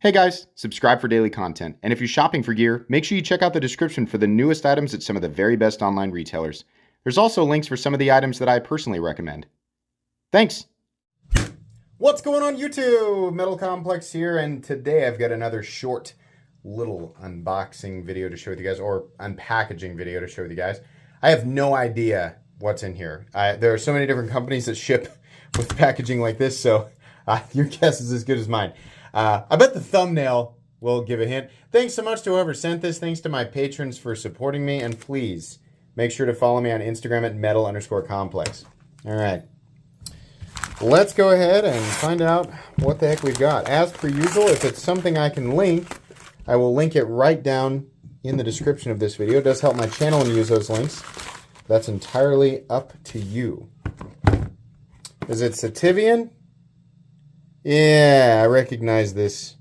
Hey guys, subscribe for daily content. And if you're shopping for gear, make sure you check out the description for the newest items at some of the very best online retailers. There's also links for some of the items that I personally recommend. Thanks! What's going on YouTube? Metal Complex here, and today I've got another short little unboxing video to share with you guys, or unpackaging video to share with you guys. I have no idea what's in here. There are so many different companies that ship with packaging like this, so your guess is as good as mine. I bet the thumbnail will give a hint. Thanks so much to whoever sent this. Thanks to my patrons for supporting me. And please make sure to follow me on Instagram at metal_complex. All right. Let's go ahead and find out what the heck we've got. As per usual, if it's something I can link, I will link it right down in the description of this video. It does help my channel when you use those links. That's entirely up to you. Is it Sitiven? Yeah, I recognize this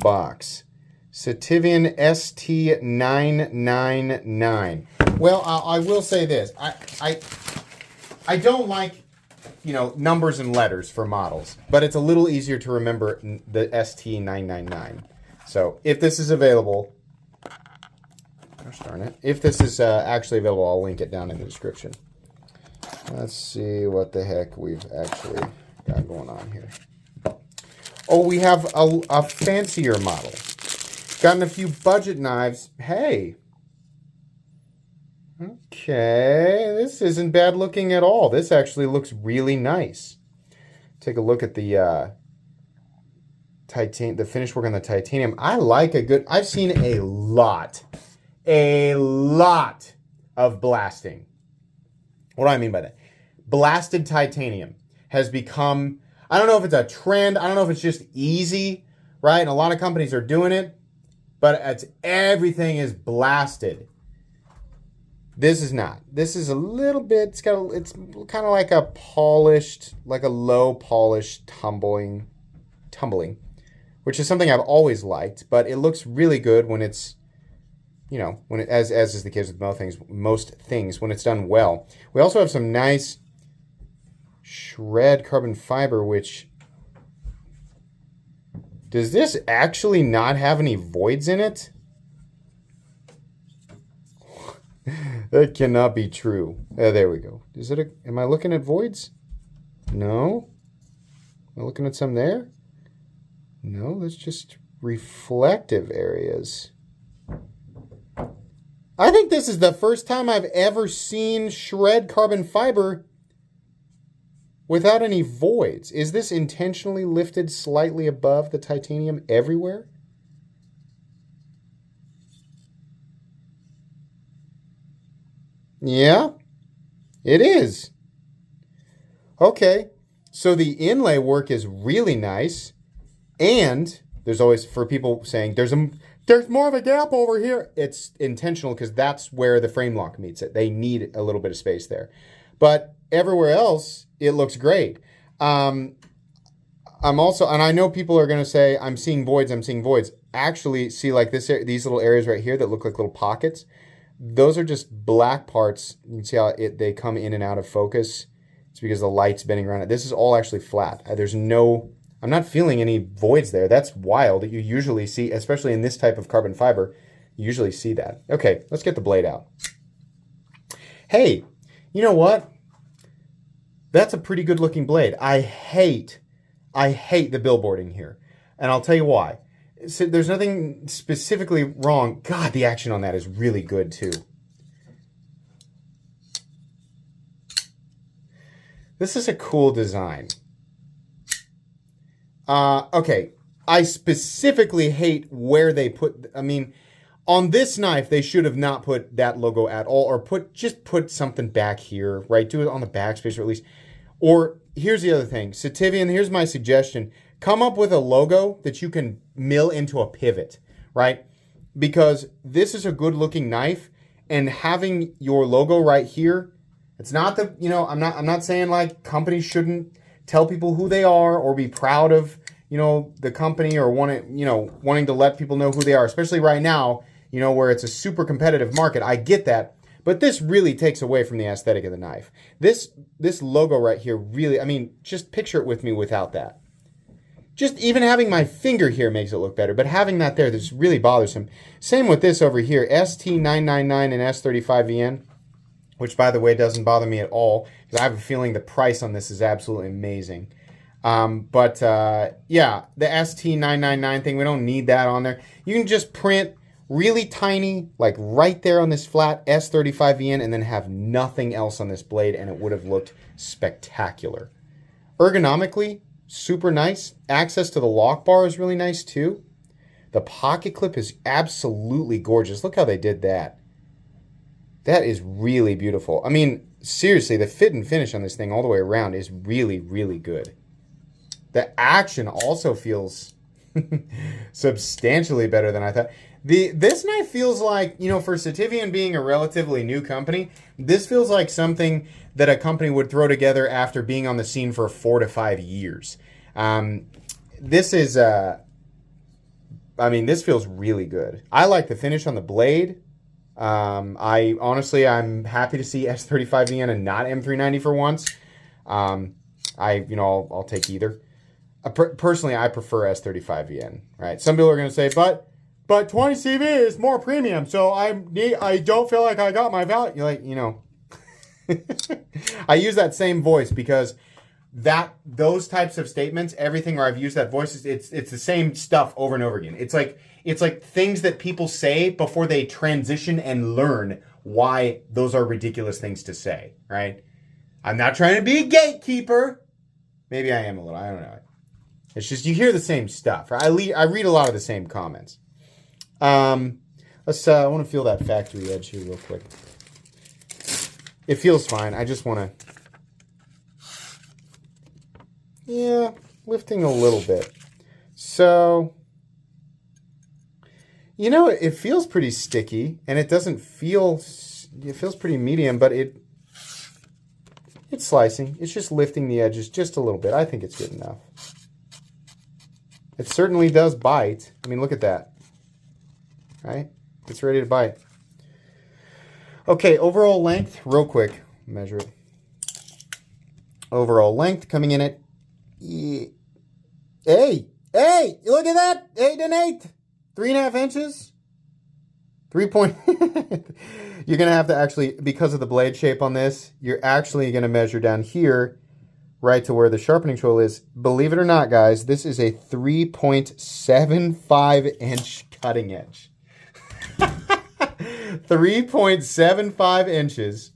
box. Sitiven ST999. Well, I will say this. I don't like, numbers and letters for models, but it's a little easier to remember the ST999. So if this is available, gosh darn it, if this is actually available, I'll link it down in the description. Let's see what the heck we've actually got going on here. Oh, we have a fancier model. Gotten a few budget knives. Hey. Okay, this isn't bad looking at all. This actually looks really nice. Take a look at the finish work on the titanium. I like I've seen a lot of blasting. What do I mean by that? Blasted titanium has become, I don't know if it's a trend. I don't know if it's just easy, right? And a lot of companies are doing it, but everything is blasted. This is not. This is a little bit, it's kind of like a polished, like a low polished tumbling, which is something I've always liked, but it looks really good when it's, as is the case with most things, when it's done well. We also have some nice shred carbon fiber, which, does this actually not have any voids in it? That cannot be true. There we go. Am I looking at voids? No. Am I looking at some there? No, that's just reflective areas. I think this is the first time I've ever seen shred carbon fiber without any voids. Is this intentionally lifted slightly above the titanium everywhere? Yeah, it is. Okay, so the inlay work is really nice. And there's always, for people saying, there's more of a gap over here. It's intentional because that's where the frame lock meets it. They need a little bit of space there. But everywhere else, it looks great. I'm also, and I know people are going to say, I'm seeing voids. Actually, see like these little areas right here that look like little pockets. Those are just black parts. You can see how they come in and out of focus. It's because the light's bending around it. This is all actually flat. I'm not feeling any voids there. That's wild. You usually see, especially in this type of carbon fiber, you usually see that. Okay, let's get the blade out. Hey, you know what? That's a pretty good looking blade. I hate the billboarding here. And I'll tell you why. So there's nothing specifically wrong. God, the action on that is really good too. This is a cool design. Okay, I specifically hate where they put, on this knife, they should have not put that logo at all, or just put something back here, right? Do it on the backspace, or at least, or here's the other thing. Sitiven, here's my suggestion. Come up with a logo that you can mill into a pivot, right? Because this is a good looking knife, and having your logo right here, it's not the, I'm not saying like companies shouldn't tell people who they are or be proud of, the company, or wanting to let people know who they are, especially right now, where it's a super competitive market. I get that. But this really takes away from the aesthetic of the knife. This logo right here really, just picture it with me without that. just even having my finger here makes it look better, but having that there, that's really bothersome. Same with this over here, ST999 and S35VN, which, by the way, doesn't bother me at all, because I have a feeling the price on this is absolutely amazing. Yeah, the ST999 thing, we don't need that on there. You can just print really tiny, like right there on this flat S35VN, and then have nothing else on this blade, and it would have looked spectacular. Ergonomically, super nice. Access to the lock bar is really nice too. The pocket clip is absolutely gorgeous. Look how they did that. That is really beautiful. I mean, seriously, the fit and finish on this thing all the way around is really, really good. The action also feels substantially better than I thought. This knife feels like, you know, for Sitiven being a relatively new company, this feels like something that a company would throw together after being on the scene for 4 to 5 years. This is, I mean, this feels really good. I like the finish on the blade. I'm happy to see S35VN and not M390 for once. I'll take either. Personally, I prefer S35VN, right? Some people are going to say, but 20CV is more premium, so I don't feel like I got my value. You're like, you know, I use that same voice because those types of statements, everything where I've used that voice, it's the same stuff over and over again. It's like things that people say before they transition and learn why those are ridiculous things to say, right? I'm not trying to be a gatekeeper. Maybe I am a little. I don't know. It's just you hear the same stuff. Right? I read a lot of the same comments. I want to feel that factory edge here real quick. It feels fine. I just want to, yeah, lifting a little bit. So, you know, it feels pretty sticky, and it doesn't feel, it feels pretty medium, but it's slicing. It's just lifting the edges just a little bit. I think it's good enough. It certainly does bite. I mean, look at that. Right? It's ready to bite. Okay, overall length, real quick, measure it. Overall length coming in at, hey, look at that, 8 1/8, 3.5 inches. 3 point, you're going to have to actually, because of the blade shape on this, you're actually going to measure down here, right to where the sharpening tool is. Believe it or not, guys, this is a 3.75 inch cutting edge. 3.75 inches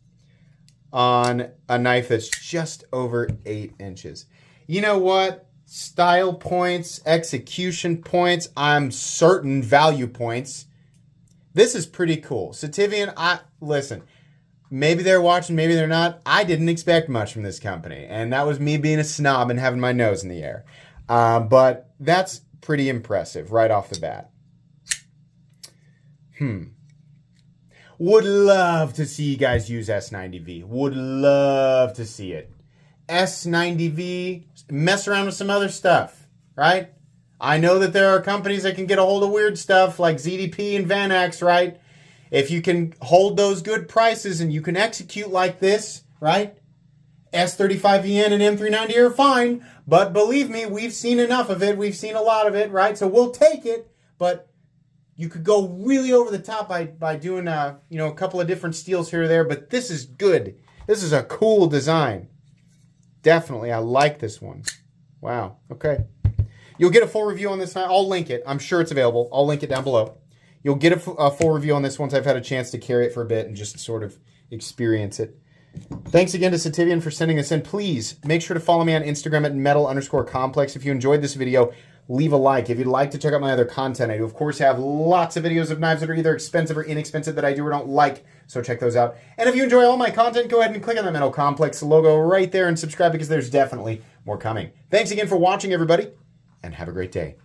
on a knife that's just over 8 inches. You know what? Style points, execution points, I'm certain value points. This is pretty cool. Sitiven, listen, maybe they're watching, maybe they're not. I didn't expect much from this company, and that was me being a snob and having my nose in the air. But that's pretty impressive right off the bat. Would love to see you guys use S90V. Would love to see it. S90V, mess around with some other stuff, right? I know that there are companies that can get a hold of weird stuff like ZDP and Vanax, right? If you can hold those good prices and you can execute like this, right? S35VN and M390 are fine, but believe me, we've seen enough of it. We've seen a lot of it, right? So we'll take it, but you could go really over the top by doing a couple of different steels here or there, but this is good. This is a cool design. Definitely, I like this one. Wow, okay. You'll get a full review on this. I'll link it. I'm sure it's available. I'll link it down below. You'll get a full review on this once I've had a chance to carry it for a bit and just sort of experience it. Thanks again to Sitiven for sending this in. Please make sure to follow me on Instagram at metal_complex. If you enjoyed this video, leave a like. If you'd like to check out my other content, I do, of course, have lots of videos of knives that are either expensive or inexpensive that I do or don't like, so check those out. And if you enjoy all my content, go ahead and click on the Metal Complex logo right there and subscribe because there's definitely more coming. Thanks again for watching, everybody, and have a great day.